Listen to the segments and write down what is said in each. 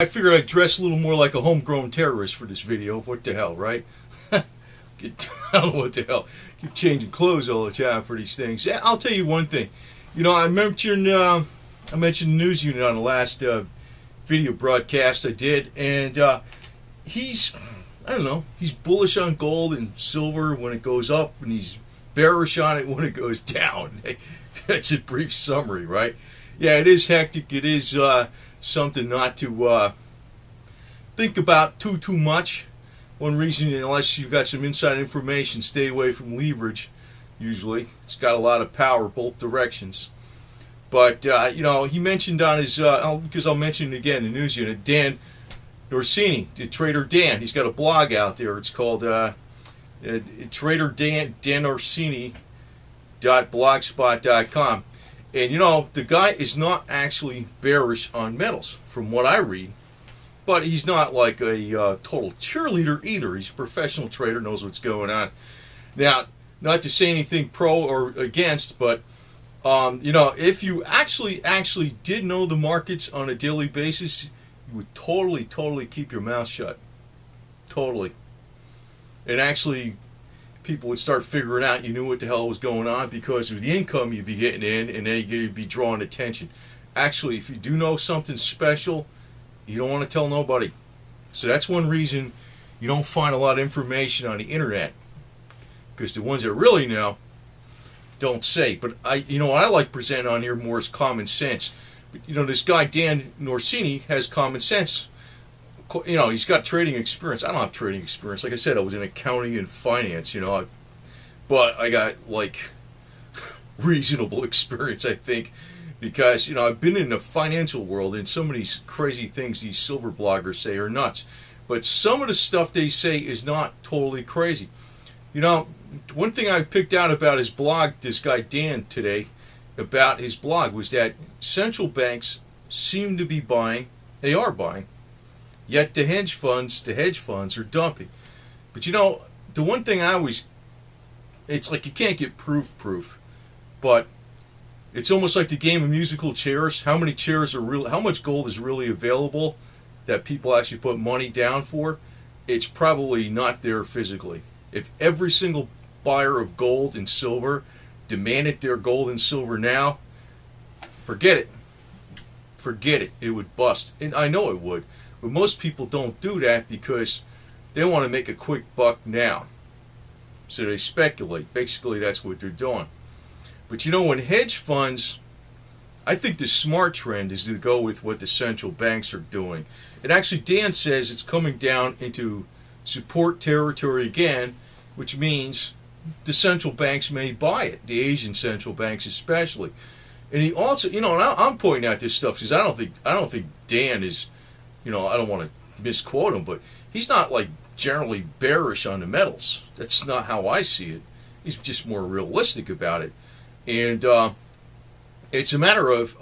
I figured I'd dress a little more like a homegrown terrorist for this video. What the hell, right? I don't know what the hell. Keep changing clothes all the time for these things. Yeah, I'll tell you one thing. I mentioned the news unit on the last video broadcast I did, and he's he's bullish on gold and silver when it goes up, and he's bearish on it when it goes down. That's a brief summary, right? Yeah, it is hectic. It is something not to think about too much. One reason, unless you've got some inside information, stay away from leverage. Usually, it's got a lot of power both directions. But he mentioned on his because I'll mention it again, the news unit, Dan Norsini, the Trader Dan. He's got a blog out there. It's called Trader Dan Norsini.blogspot.com. And the guy is not actually bearish on metals, from what I read. But he's not like a total cheerleader either. He's a professional trader, knows what's going on. Now, not to say anything pro or against, but if you actually did know the markets on a daily basis, you would totally keep your mouth shut. Totally. And actually, people would start figuring out you knew what the hell was going on because of the income you'd be getting in, and then you'd be drawing attention. Actually, if you do know something special, you don't want to tell nobody. So that's one reason you don't find a lot of information on the internet, because the ones that really know don't say. But what I like presenting on here more is common sense. But this guy Dan Norsini has common sense. He's got trading experience. I don't have trading experience. Like I said, I was in accounting and finance. But I got reasonable experience, I think, because I've been in the financial world, and some of these crazy things these silver bloggers say are nuts. But some of the stuff they say is not totally crazy. One thing I picked out about his blog, this guy Dan today, about his blog, was that central banks seem to be buying. They are buying. Yet the hedge funds are dumping. But the one thing it's like you can't get proof, but it's almost like the game of musical chairs. How many chairs are real? How much gold is really available that people actually put money down for? It's probably not there physically. If every single buyer of gold and silver demanded their gold and silver now, forget it. Forget it. It would bust. And I know it would. But most people don't do that because they want to make a quick buck now. So they speculate. Basically, that's what they're doing. But when hedge funds, I think the smart trend is to go with what the central banks are doing. And actually, Dan says it's coming down into support territory again, which means the central banks may buy it, the Asian central banks especially. And he also, and I'm pointing out this stuff because I don't think Dan is, I don't want to misquote him, but he's not like generally bearish on the metals. That's not how I see it. He's just more realistic about it. And it's a matter of,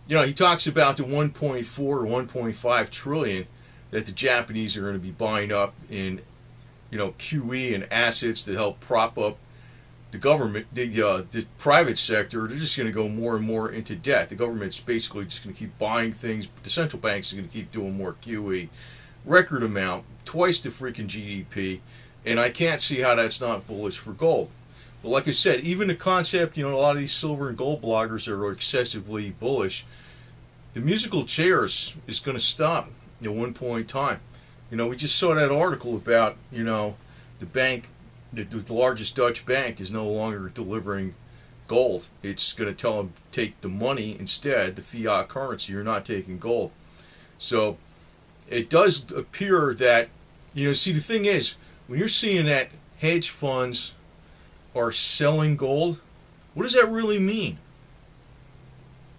he talks about the 1.4 or 1.5 trillion that the Japanese are going to be buying up in, QE and assets to help prop up the government, the private sector. They're just going to go more and more into debt. The government's basically just going to keep buying things, but the central banks are going to keep doing more QE. Record amount, twice the freaking GDP, and I can't see how that's not bullish for gold. But like I said, even the concept, a lot of these silver and gold bloggers are excessively bullish. The musical chairs is going to stop at one point in time. We just saw that article about, the bank, the largest Dutch bank is no longer delivering gold. It's going to tell them take the money instead, the fiat currency. You're not taking gold. So it does appear that, see, the thing is, when you're seeing that hedge funds are selling gold, what does that really mean?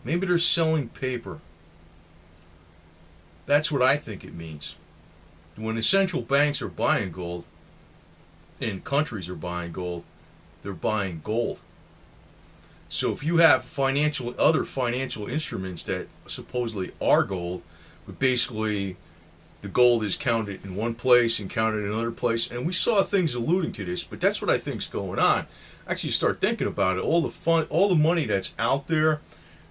Maybe they're selling paper. That's what I think it means. When the central banks are buying gold and countries are buying gold, they're buying gold. So if you have other financial instruments that supposedly are gold, but basically the gold is counted in one place and counted in another place, and we saw things alluding to this, but that's what I think's going on. Actually, start thinking about it. All the money that's out there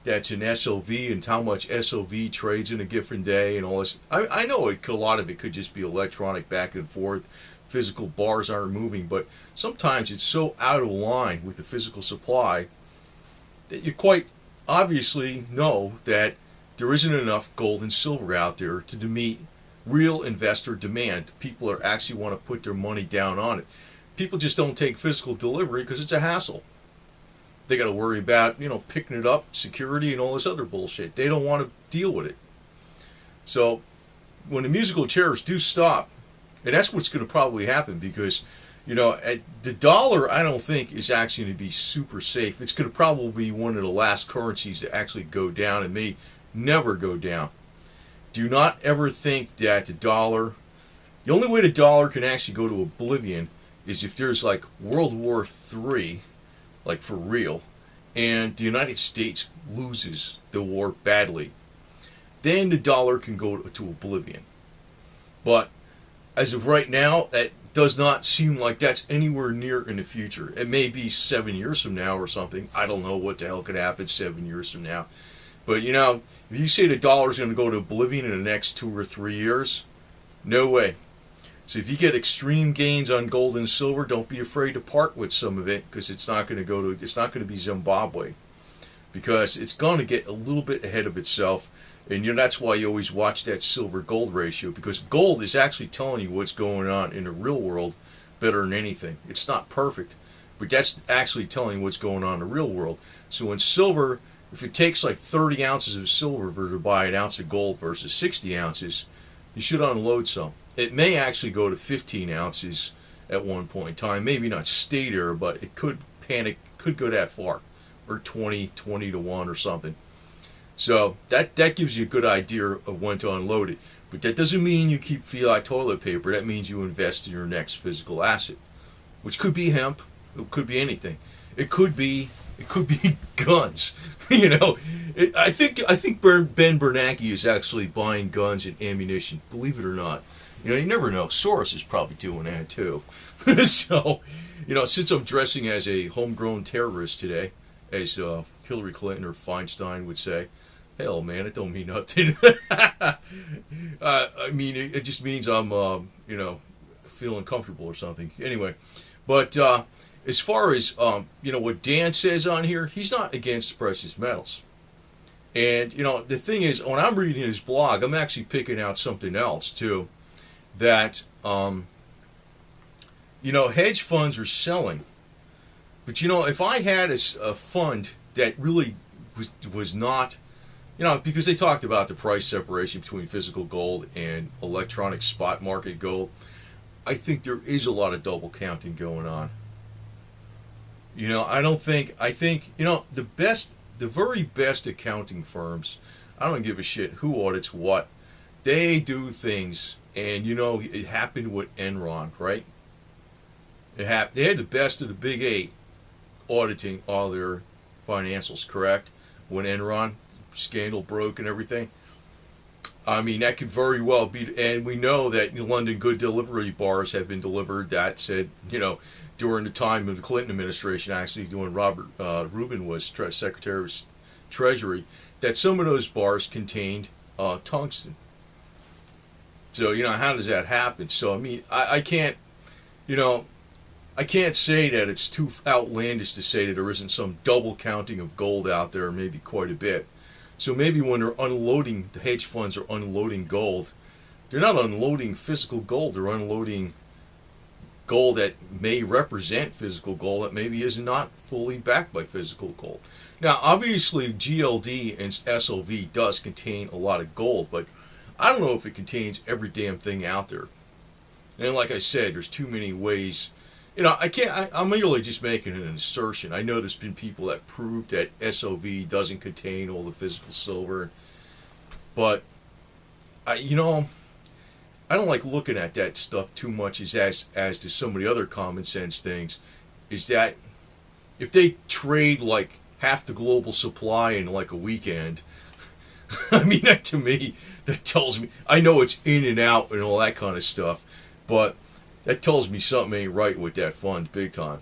that's an SOV and how much SOV trades in a given day and all this. I know a lot of it could just be electronic back and forth. Physical bars aren't moving, but sometimes it's so out of line with the physical supply that you quite obviously know that there isn't enough gold and silver out there to meet real investor demand. People are actually want to put their money down on it. People just don't take physical delivery because it's a hassle. They got to worry about, picking it up, security, and all this other bullshit. They don't want to deal with it. So when the musical chairs do stop, and that's what's going to probably happen because, at the dollar, I don't think is actually going to be super safe. It's going to probably be one of the last currencies to actually go down and may never go down. Do not ever think that the only way the dollar can actually go to oblivion is if there's like World War III, like for real, and the United States loses the war badly. Then the dollar can go to oblivion. But as of right now, that does not seem like that's anywhere near in the future. It may be 7 years from now or something. I don't know what the hell could happen 7 years from now. But if you say the dollar's going to go to oblivion in the next 2 or 3 years, no way. So if you get extreme gains on gold and silver, don't be afraid to part with some of it because it's not going to be Zimbabwe, because it's going to get a little bit ahead of itself. And that's why you always watch that silver-gold ratio, because gold is actually telling you what's going on in the real world better than anything. It's not perfect, but that's actually telling you what's going on in the real world. So when silver, if it takes like 30 ounces of silver to buy an ounce of gold versus 60 ounces, you should unload some. It may actually go to 15 ounces at one point in time. Maybe not stay there, but it could go that far, or 20 to 1 or something. So that gives you a good idea of when to unload it. But that doesn't mean you keep fiat toilet paper. That means you invest in your next physical asset, which could be hemp. It could be anything. It could be guns. I think Ben Bernanke is actually buying guns and ammunition. Believe it or not. You never know. Soros is probably doing that too. So, since I'm dressing as a homegrown terrorist today, as Hillary Clinton or Feinstein would say, hell, man, it don't mean nothing. I mean, it just means I'm, feeling comfortable or something. Anyway, but as far as, what Dan says on here, he's not against precious metals. And, the thing is, when I'm reading his blog, I'm actually picking out something else, too, that, hedge funds are selling. But, if I had a fund that really was not, because they talked about the price separation between physical gold and electronic spot market gold, I think there is a lot of double counting going on. I think the very best accounting firms, I don't give a shit who audits what, they do things, and it happened with Enron, right? They had the best of the big eight auditing all their financials, correct? When Enron scandal broke and everything. I mean, that could very well be, and we know that London Good Delivery bars have been delivered that said, during the time of the Clinton administration, actually when Robert Rubin was Secretary of Treasury, that some of those bars contained tungsten. So, how does that happen? So, I mean, I can't, I can't say that it's too outlandish to say that there isn't some double counting of gold out there, maybe quite a bit. So maybe when they're unloading, the hedge funds are unloading gold, they're not unloading physical gold, they're unloading gold that may represent physical gold that maybe is not fully backed by physical gold. Now, obviously, GLD and SLV does contain a lot of gold, but I don't know if it contains every damn thing out there. And like I said, there's too many ways. I'm really just making an assertion. I know there's been people that prove that SOV doesn't contain all the physical silver, but I don't like looking at that stuff too much as to some of the other common sense things. Is that if they trade like half the global supply in like a weekend, I mean, that to me, that tells me, I know it's in and out and all that kind of stuff, but that tells me something ain't right with that fund big time.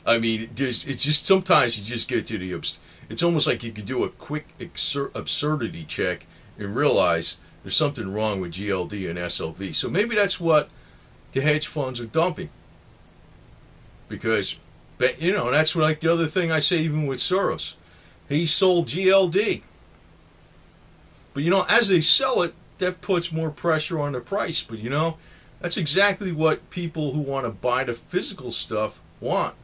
I mean, it's just sometimes you just get to It's almost like you could do a quick absurdity check and realize there's something wrong with GLD and SLV. So maybe that's what the hedge funds are dumping. Because, you know, that's like the other thing I say even with Soros. He sold GLD. But, you know, as they sell it, that puts more pressure on the price. But, you know, that's exactly what people who want to buy the physical stuff want.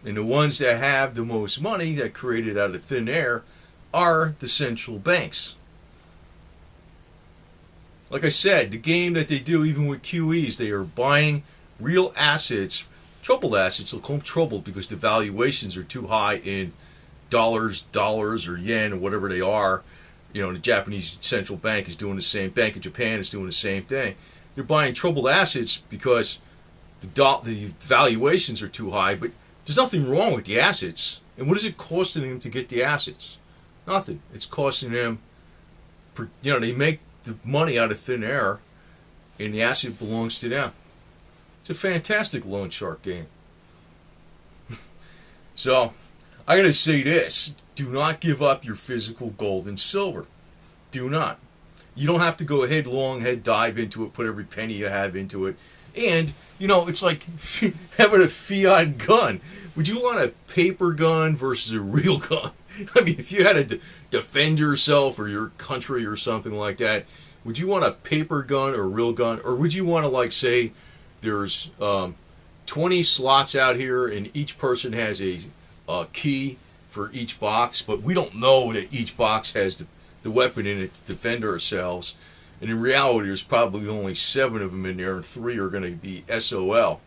And the ones that have the most money that created out of thin air are the central banks. Like I said, the game that they do even with QEs, they are buying real assets, troubled assets. They'll call them troubled because the valuations are too high in dollars or yen or whatever they are. You know, the Japanese central bank is doing the same. Bank of Japan is doing the same thing. They're buying troubled assets because the valuations are too high, but there's nothing wrong with the assets. And what is it costing them to get the assets? Nothing. It's costing them, you know, they make the money out of thin air, and the asset belongs to them. It's a fantastic loan shark game. So, I gotta say this: do not give up your physical gold and silver. Do not. You don't have to go head dive into it, put every penny you have into it. And, you know, it's like having a fiat gun. Would you want a paper gun versus a real gun? I mean, if you had to defend yourself or your country or something like that, would you want a paper gun or a real gun? Or would you want to, like, say, there's 20 slots out here and each person has a key for each box, but we don't know that each box has the weapon in it to defend ourselves. And in reality, there's probably only 7 of them in there, and 3 are going to be SOL.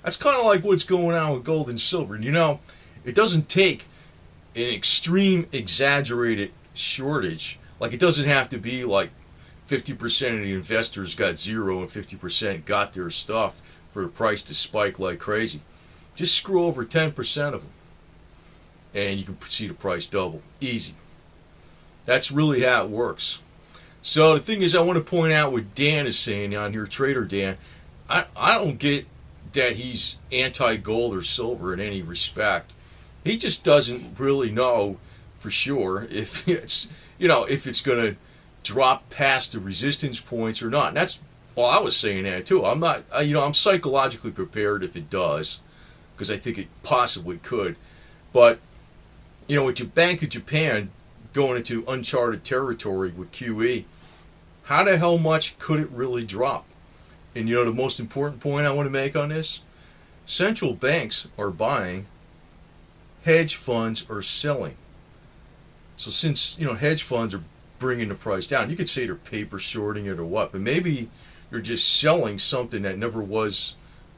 That's kind of like what's going on with gold and silver. And you know, it doesn't take an extreme, exaggerated shortage. Like, it doesn't have to be like 50% of the investors got zero and 50% got their stuff for the price to spike like crazy. Just screw over 10% of them, and you can see the price double. Easy. That's really how it works. So the thing is, I want to point out what Dan is saying on here, Trader Dan. I don't get that he's anti-gold or silver in any respect. He just doesn't really know for sure if it's, you know, if it's going to drop past the resistance points or not. And that's, well, I was saying that too. I'm not, you know, I'm psychologically prepared if it does, because I think it possibly could. But, you know, with your Bank of Japan going into uncharted territory with QE, how the hell much could it really drop? And you know the most important point I want to make on this? Central banks are buying, hedge funds are selling. So since, you know, hedge funds are bringing the price down, you could say they're paper shorting it or what, but maybe you're just selling something that never was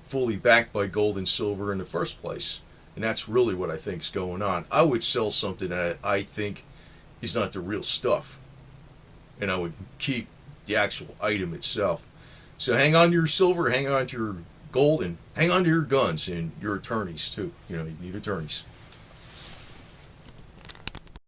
fully backed by gold and silver in the first place. And that's really what I think is going on. I would sell something that I think is not the real stuff, and I would keep the actual item itself. So hang on to your silver, hang on to your gold, and hang on to your guns and your attorneys too. You know, you need attorneys.